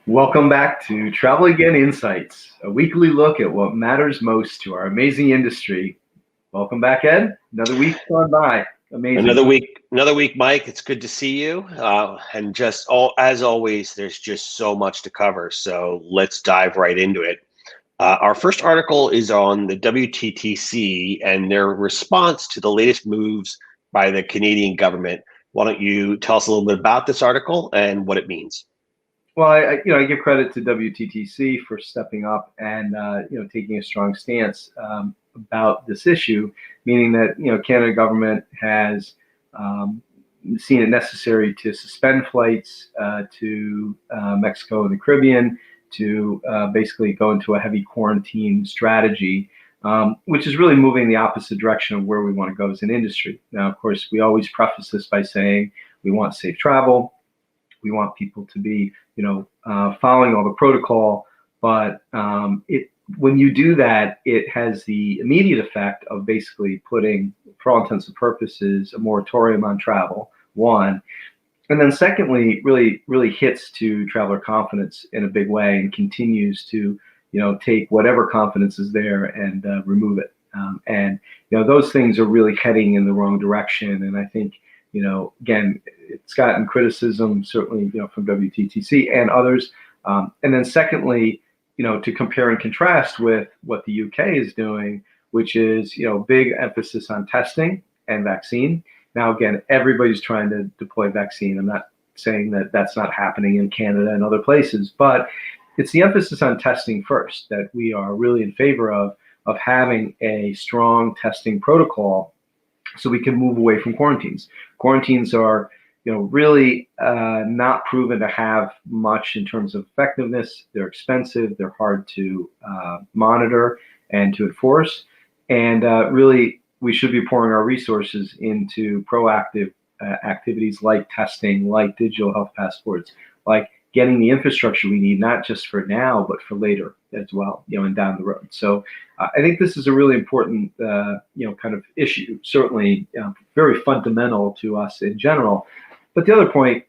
Welcome back to Travel Again Insights, a weekly look at what matters most to our amazing industry. Welcome back, Ed. Another week gone by. Amazing. Another week, Mike. It's good to see you. And just as always, there's just so much to cover. So let's dive right into it. Our first article is on the WTTC and their response to the latest moves by the Canadian government. Why don't you tell us a little bit about this article and what it means? Well, I give credit to WTTC for stepping up and taking a strong stance about this issue, meaning that Canada government has seen it necessary to suspend flights to Mexico and the Caribbean, to basically go into a heavy quarantine strategy, which is really moving the opposite direction of where we want to go as an industry. Now, of course, we always preface this by saying we want safe travel. We want people to be, following all the protocol. But when you do that, it has the immediate effect of basically putting, for all intents and purposes, a moratorium on travel, one. And then secondly, really hits to traveler confidence in a big way and continues to, take whatever confidence is there and remove it. And those things are really heading in the wrong direction. And I think, again, it's gotten criticism, certainly, from WTTC and others. And then secondly, to compare and contrast with what the UK is doing, which is, big emphasis on testing and vaccine. Now, again, everybody's trying to deploy vaccine. I'm not saying that that's not happening in Canada and other places, but it's the emphasis on testing first that we are really in favor of having a strong testing protocol so we can move away from quarantines. Quarantines are, really not proven to have much in terms of effectiveness. They're expensive. They're hard to monitor and to enforce. And really, we should be pouring our resources into proactive activities like testing, like digital health passports, like getting the infrastructure we need, not just for now, but for later as well, and down the road. So I think this is a really important, kind of issue, certainly very fundamental to us in general. But the other point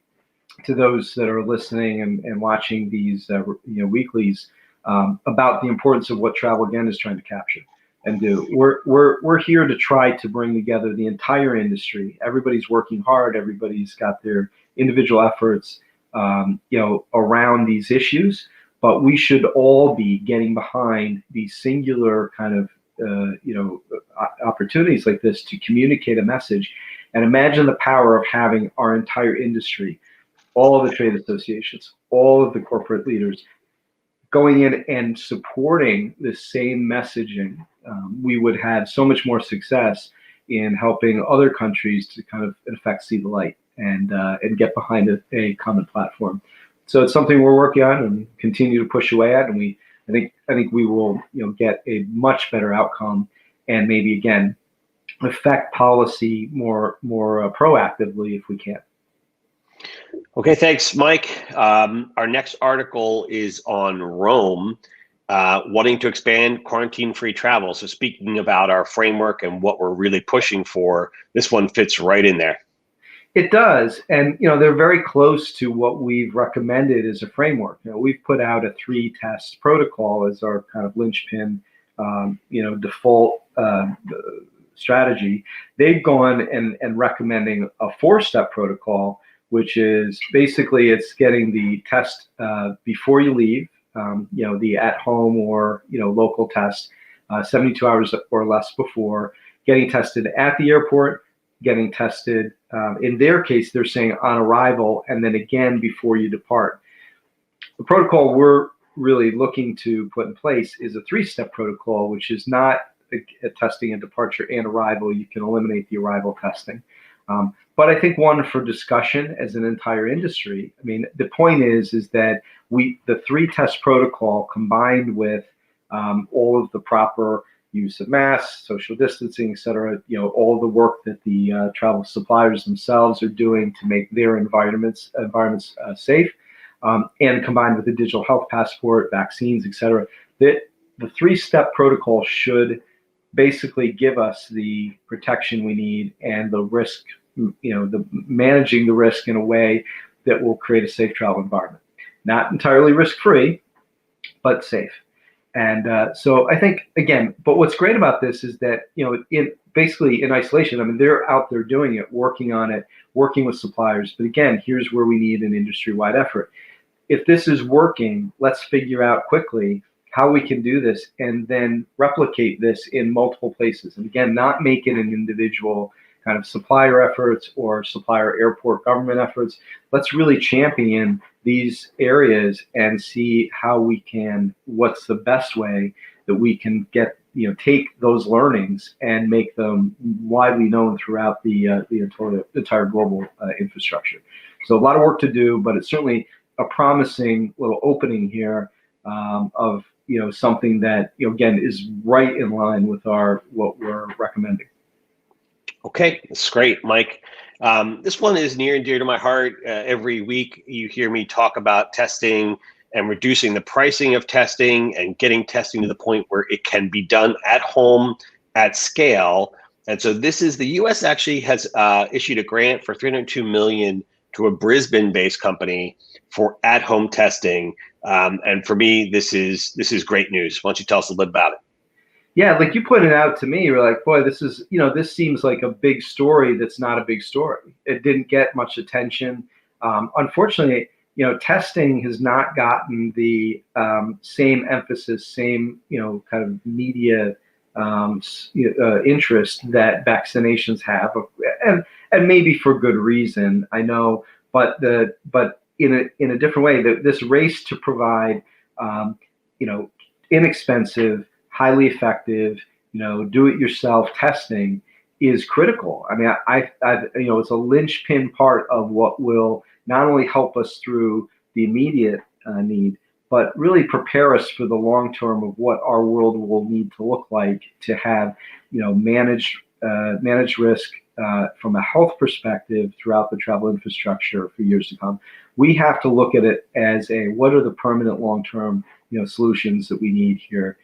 to those that are listening and watching these, weeklies about the importance of what Travel Again is trying to capture and do. We're here to try to bring together the entire industry. Everybody's working hard. Everybody's got their individual efforts, around these issues. But we should all be getting behind these singular kind of, opportunities like this to communicate a message. And imagine the power of having our entire industry, all of the trade associations, all of the corporate leaders going in and supporting the same messaging. We would have so much more success in helping other countries to kind of, in effect, see the light and get behind a common platform. So it's something we're working on and continue to push away at. And I think we will, get a much better outcome and maybe again affect policy more proactively if we can. Okay, thanks, Mike. Our next article is on Rome, wanting to expand quarantine-free travel. So speaking about our framework and what we're really pushing for, this one fits right in there. It does. And, they're very close to what we've recommended as a framework. We've put out a 3-test protocol as our kind of linchpin, default strategy. They've gone and recommending a 4-step protocol, which is basically it's getting the test before you leave, the at-home or, local test, 72 hours or less before, getting tested at the airport, getting tested, in their case, they're saying on arrival, and then again before you depart. The protocol we're really looking to put in place is a 3-step protocol, which is not a testing and departure and arrival. You can eliminate the arrival testing. But I think one for discussion as an entire industry. I mean, the point is that the 3-test protocol combined with all of the proper use of masks, social distancing, et cetera, all the work that the travel suppliers themselves are doing to make their environments safe, and combined with the digital health passport, vaccines, et cetera, that the 3-step protocol should basically give us the protection we need and the risk, the managing the risk in a way that will create a safe travel environment. not entirely risk-free, but safe. And so I think, again, but what's great about this is that, basically in isolation, I mean, they're out there doing it, working on it, working with suppliers. But again, here's where we need an industry-wide effort. If this is working, let's figure out quickly how we can do this and then replicate this in multiple places. And again, not make it an individual kind of supplier efforts or supplier airport government efforts. Let's really champion these areas and see how we can, what's the best way that we can get, take those learnings and make them widely known throughout the entire global infrastructure. So a lot of work to do, but it's certainly a promising little opening here of something that again is right in line with what we're recommending. Okay, that's great, Mike. This one is near and dear to my heart. Every week you hear me talk about testing and reducing the pricing of testing and getting testing to the point where it can be done at home at scale. And so the US actually has issued a grant for $302 million to a Brisbane-based company for at-home testing. And for me, this is great news. Why don't you tell us a little bit about it? Yeah, like you pointed out to me, you're like, boy, this is, this seems like a big story that's not a big story. It didn't get much attention. Unfortunately, testing has not gotten the same emphasis, same, kind of media interest that vaccinations have, and maybe for good reason, I know, but in a different way, this race to provide, inexpensive, highly effective, do-it-yourself testing is critical. I mean, it's a linchpin part of what will not only help us through the immediate need, but really prepare us for the long term of what our world will need to look like to have, managed risk from a health perspective throughout the travel infrastructure for years to come. We have to look at it as what are the permanent long-term, solutions that we need here.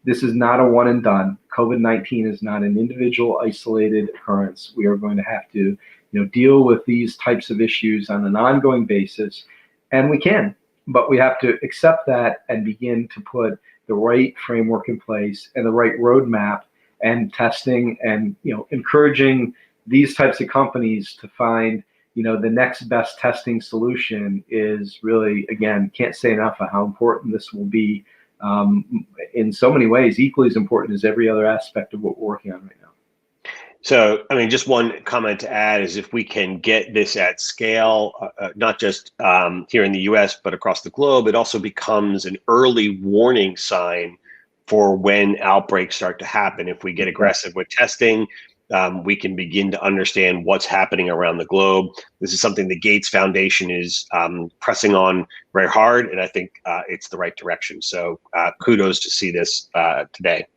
This is not a one and done. COVID-19 is not an individual isolated occurrence. We are going to have to, deal with these types of issues on an ongoing basis, and we can, but we have to accept that and begin to put the right framework in place and the right roadmap and testing and, encouraging these types of companies to find, the next best testing solution is really, again, can't say enough of how important this will be. In so many ways, equally as important as every other aspect of what we're working on right now. So, I mean, just one comment to add is if we can get this at scale, not just here in the US, but across the globe, it also becomes an early warning sign for when outbreaks start to happen. If we get aggressive with testing, we can begin to understand what's happening around the globe. This is something the Gates Foundation is pressing on very hard, and I think it's the right direction. So kudos to see this today.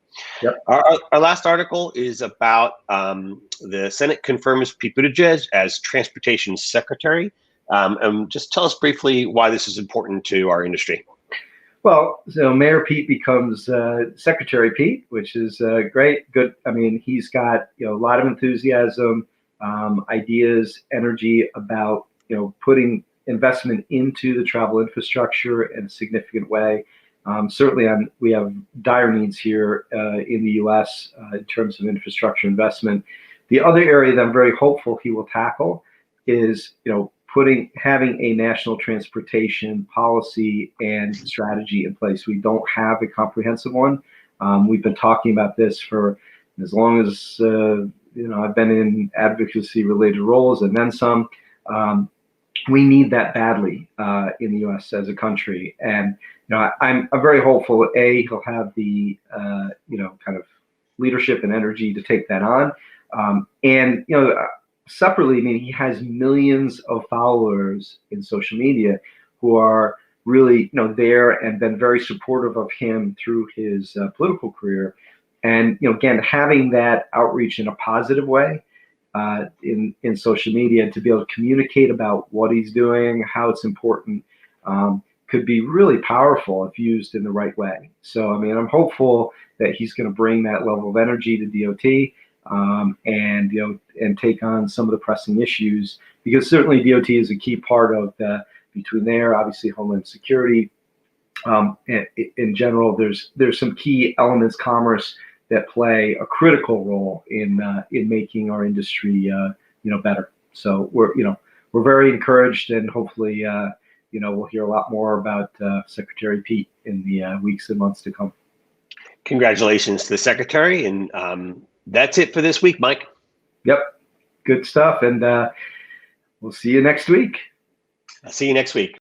Yep. Our last article is about the Senate confirms Pete Buttigieg as Transportation Secretary. And just tell us briefly why this is important to our industry. Well, so Mayor Pete becomes Secretary Pete, which is great, good. I mean, he's got a lot of enthusiasm, ideas, energy about putting investment into the travel infrastructure in a significant way. Certainly, we have dire needs here in the U.S. In terms of infrastructure investment. The other area that I'm very hopeful he will tackle is having a national transportation policy and strategy in place. We don't have a comprehensive one. We've been talking about this for as long as I've been in advocacy-related roles and then some. We need that badly in the U.S. as a country, and I'm very hopeful that he'll have the kind of leadership and energy to take that on, and separately, I mean, he has millions of followers in social media who are really, there and been very supportive of him through his political career. And, again, having that outreach in a positive way in social media to be able to communicate about what he's doing, how it's important, could be really powerful if used in the right way. So, I mean, I'm hopeful that he's going to bring that level of energy to DOT. And take on some of the pressing issues, because certainly DOT is a key part of the between there, obviously Homeland Security. In general, there's some key elements commerce that play a critical role in making our industry better. So we're very encouraged, and hopefully we'll hear a lot more about Secretary Pete in the weeks and months to come. Congratulations to the Secretary, and that's it for this week, Mike. Yep, good stuff, and we'll see you next week. I'll see you next week.